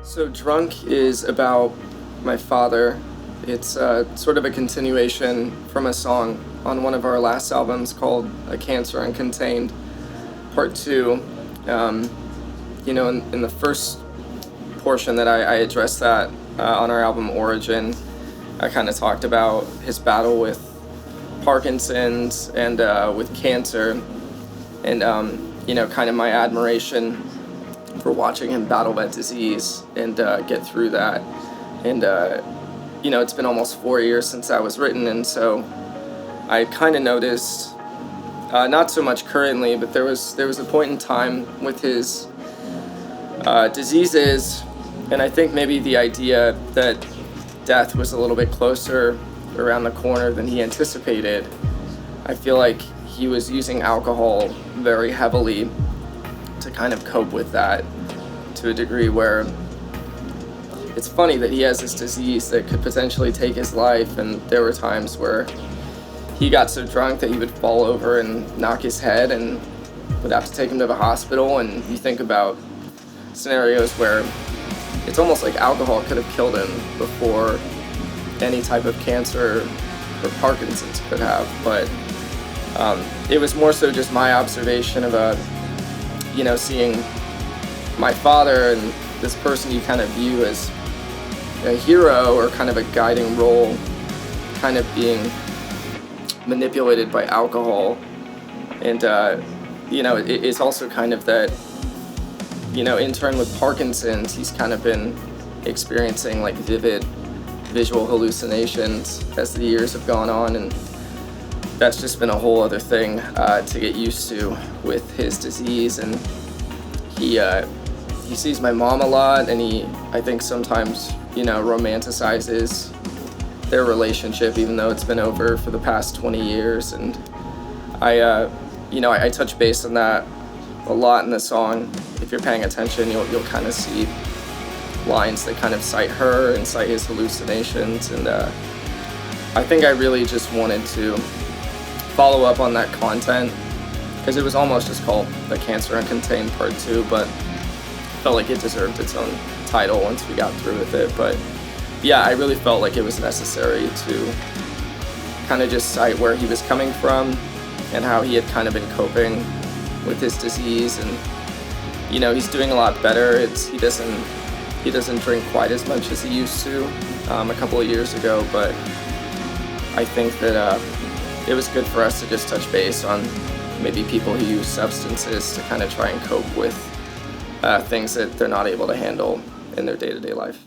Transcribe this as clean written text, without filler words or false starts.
So Drunk is about my father. It's sort of a continuation from a song on one of our last albums called A Cancer Uncontained, Part 2. In the first portion that I addressed that on our album Origin, I kind of talked about his battle with Parkinson's and with cancer, and kind of my admiration for watching him battle that disease and get through that. And it's been almost 4 years since that was written, and so I kind of noticed, not so much currently, but there was a point in time with his diseases, and I think maybe the idea that death was a little bit closer around the corner than he anticipated. I feel like he was using alcohol very heavily to kind of cope with that, to a degree where it's funny that he has this disease that could potentially take his life, and there were times where he got so drunk that he would fall over and knock his head and would have to take him to the hospital. And you think about scenarios where it's almost like alcohol could have killed him before any type of cancer or Parkinson's could have. But it was more so just my observation of seeing my father and this person you kind of view as a hero or kind of a guiding role kind of being manipulated by alcohol. And it's also kind of that, in turn with Parkinson's, he's kind of been experiencing like vivid visual hallucinations as the years have gone on, and that's just been a whole other thing to get used to with his disease. And he sees my mom a lot, and I think sometimes romanticizes their relationship, even though it's been over for the past 20 years. And I touch base on that a lot in the song. If you're paying attention, you'll kind of see lines that kind of cite her and cite his hallucinations. And I think I really just wanted to follow up on that content, because it was almost just called The Cancer Uncontained Part 2, but felt like it deserved its own title once we got through with it. But yeah, I really felt like it was necessary to kind of just cite where he was coming from and how he had kind of been coping with his disease. And he's doing a lot better. He doesn't drink quite as much as he used to a couple of years ago, but I think that it was good for us to just touch base on maybe people who use substances to kind of try and cope with things that they're not able to handle in their day-to-day life.